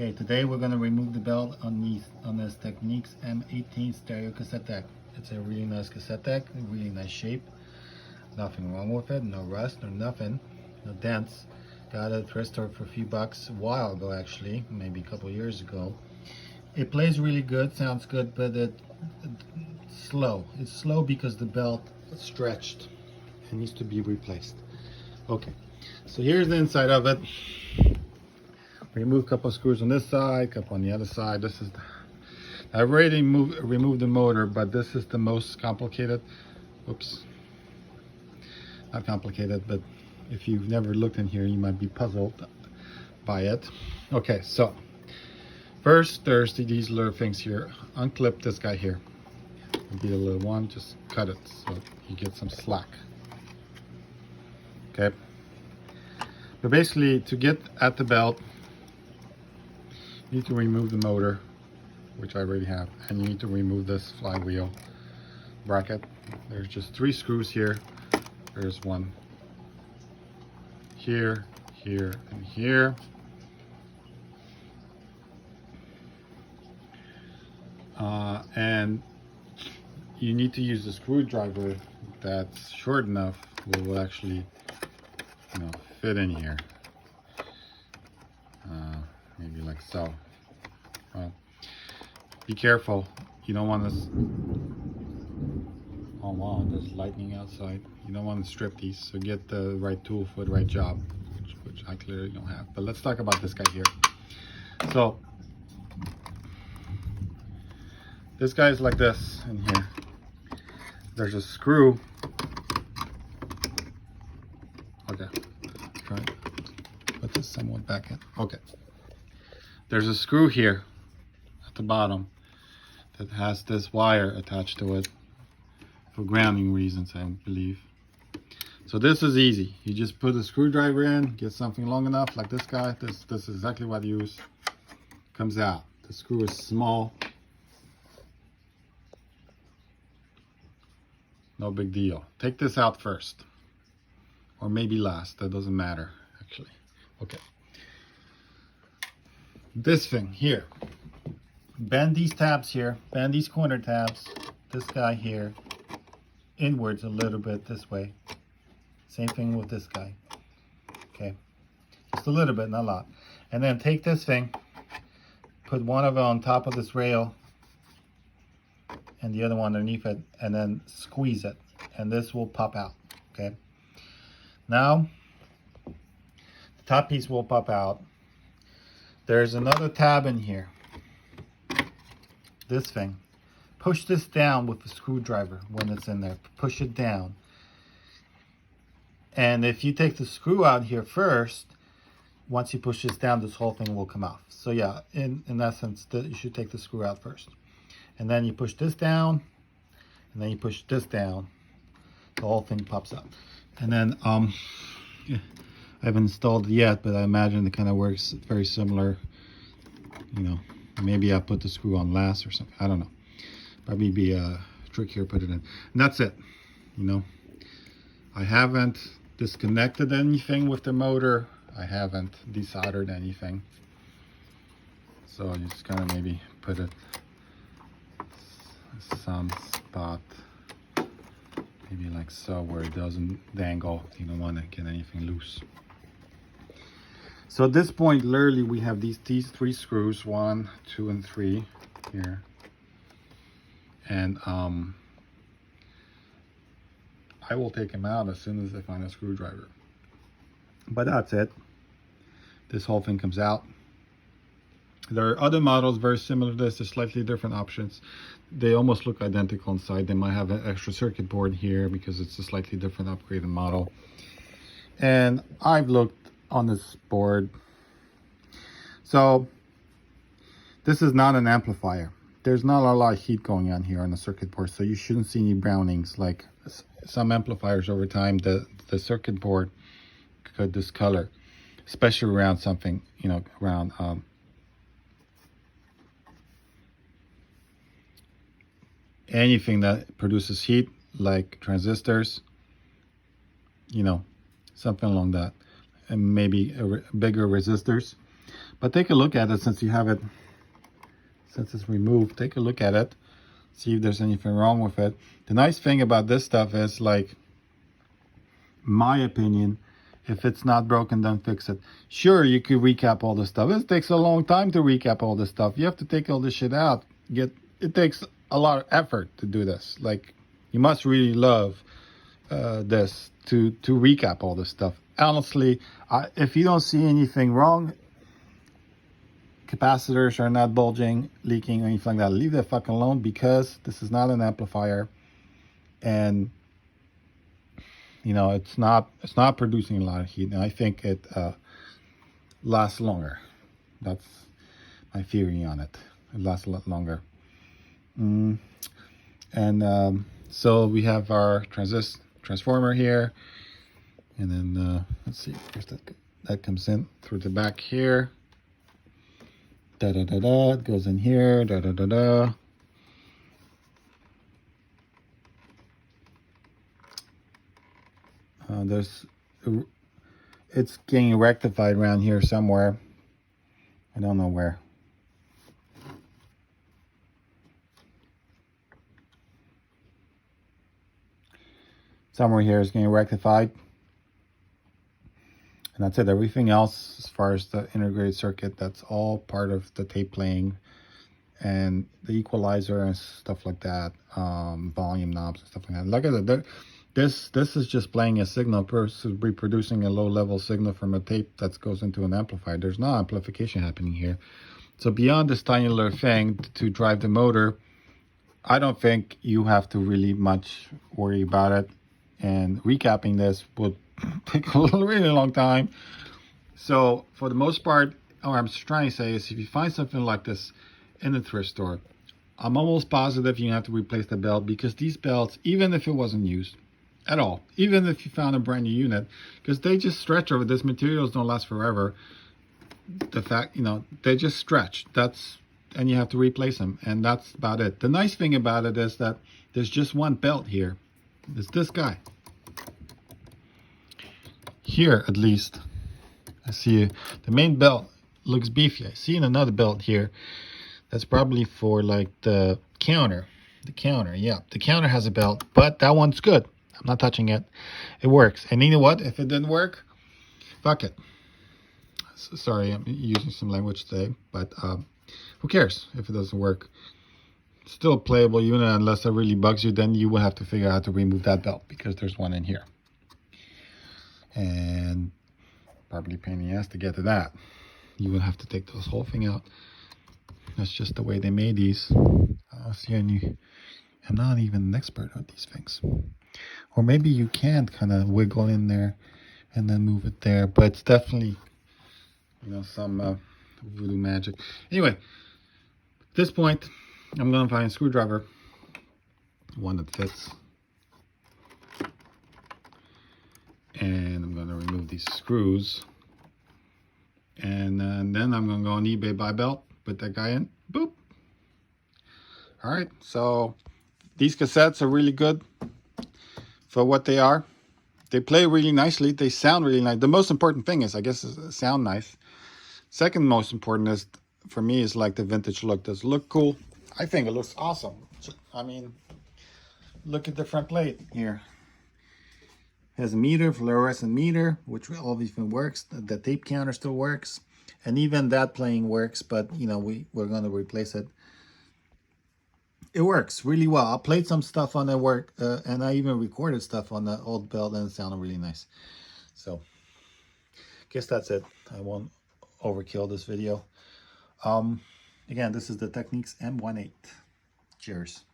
Okay, today we're going to remove the belt on this Technics M18 stereo cassette deck. It's a really nice cassette deck, really nice shape. Nothing wrong with it, no rust or nothing, no dents. Got it thrift store for a few bucks a while ago, actually, maybe a couple years ago. It plays really good, sounds good, but it's slow. It's slow because the belt is stretched and needs to be replaced. Okay, so here's the inside of it. Remove a couple of screws on this side, couple on the other side. I've already removed the motor, but this is the most complicated. Oops, not complicated, but if you've never looked in here, you might be puzzled by it. Okay, so first there's these little things here. Unclip this guy here. It'll be a little one, just cut it so you get some slack. Okay, but basically to get at the belt, you need to remove the motor, which I already have, and you need to remove this flywheel bracket. There's just 3 screws here. There's one here, here, and here. And you need to use a screwdriver that's short enough will actually, fit in here. Maybe like so. Well, be careful. You don't want to. Oh wow, there's lightning outside. You don't want to strip these, so get the right tool for the right job, which I clearly don't have. But let's talk about this guy here. So this guy is like this in here. There's a screw. Okay, try to put this somewhat back in. Okay. There's a screw here at the bottom that has this wire attached to it for grounding reasons, I believe. So this is easy. You just put a screwdriver in, get something long enough like this guy. This is exactly what I use. Comes out. The screw is small. No big deal. Take this out first, or maybe last. That doesn't matter, actually. Okay. This thing here, bend these tabs here, bend these corner tabs, this guy here, inwards a little bit this way. Same thing with this guy. Okay, just a little bit, not a lot. And then take this thing, put one of them on top of this rail and the other one underneath it, and then squeeze it, and this will pop out. Okay, now the top piece will pop out. There's another tab in here. This thing. Push this down with the screwdriver when it's in there. Push it down. And if you take the screw out here first, once you push this down, this whole thing will come off. So yeah, in essence, you should take the screw out first. And then you push this down, and then you push this down. The whole thing pops up. And then, I haven't installed it yet, but I imagine it kind of works very similar. Maybe I put the screw on last or something. I don't know. Probably be a trick here, put it in. And that's it. I haven't disconnected anything with the motor. I haven't desoldered anything. So you just kind of maybe put it some spot, maybe like so, where it doesn't dangle. You don't want to get anything loose. So at this point, literally, we have these 3 screws, 1, 2, and 3 here. And I will take them out as soon as I find a screwdriver. But that's it. This whole thing comes out. There are other models very similar to this. There's slightly different options. They almost look identical inside. They might have an extra circuit board here because it's a slightly different upgraded model. And I've looked on this board. So this is not an amplifier. There's not a lot of heat going on here on the circuit board, so you shouldn't see any brownings like some amplifiers. Over time, the circuit board could discolor, especially around something, around anything that produces heat, like transistors, something along that. And maybe bigger resistors. But take a look at it since you have it, since it's removed. Take a look at it, see if there's anything wrong with it. The nice thing about this stuff is, like, my opinion, if it's not broken, then fix it. Sure, you could recap all this stuff. It takes a long time to recap all this stuff. You have to take all this shit out. It takes a lot of effort to do this. Like, you must really love this to recap all this stuff. Honestly, if you don't see anything wrong, capacitors are not bulging, leaking, or anything like that, leave that fucking alone, because this is not an amplifier, and you know, it's not producing a lot of heat, and I think it lasts longer. That's my theory on it. It lasts a lot longer. So we have our transformer here, and then let's see, here's that comes in through the back here. It goes in here. It's getting rectified around here somewhere. I don't know where. Somewhere here is getting rectified. And that's it. Everything else, as far as the integrated circuit, that's all part of the tape playing and the equalizer and stuff like that, volume knobs and stuff like that. Like I said, this is just playing a signal versus reproducing a low-level signal from a tape that goes into an amplifier. There's no amplification happening here. So beyond this tiny little thing to drive the motor, I don't think you have to really much worry about it. And recapping this would take a really long time. So for the most part, what I'm trying to say is, if you find something like this in a thrift store, I'm almost positive you have to replace the belt, because these belts, even if it wasn't used at all, even if you found a brand new unit, because they just stretch over. This materials don't last forever. The fact, you know, they just stretch. And you have to replace them, and that's about it. The nice thing about it is that there's just one belt here. It's this guy. Here, at least, I see the main belt looks beefy. I see another belt here. That's probably for, like, the counter. The counter, yeah. The counter has a belt, but that one's good. I'm not touching it. It works. And you know what? If it didn't work, fuck it. Sorry, I'm using some language today, but who cares if it doesn't work? Still a playable unit, unless it really bugs you. Then you will have to figure out how to remove that belt, because there's one in here. And probably a pain in the ass to get to that. You will have to take this whole thing out. That's just the way they made these. See, I'm not even an expert on these things. Or maybe you can kind of wiggle in there and then move it there. But it's definitely, you know, some voodoo magic. Anyway, at this point, I'm going to find a screwdriver, one that fits. And I'm going to remove these screws. And then I'm going to go on eBay, buy a belt, put that guy in, boop. All right, so these cassettes are really good for what they are. They play really nicely. They sound really nice. The most important thing is, I guess, is sound nice. Second most important is, for me, is like the vintage look. Does it look cool? I think it looks awesome. I mean, look at the front plate here. It has a meter, fluorescent meter, which all even works. The tape counter still works. And even that playing works, but, you know, we're going to replace it. It works really well. I played some stuff on the work, and I even recorded stuff on the old belt, and it sounded really nice. So, guess that's it. I won't overkill this video. Again, this is the Technics M18. Cheers.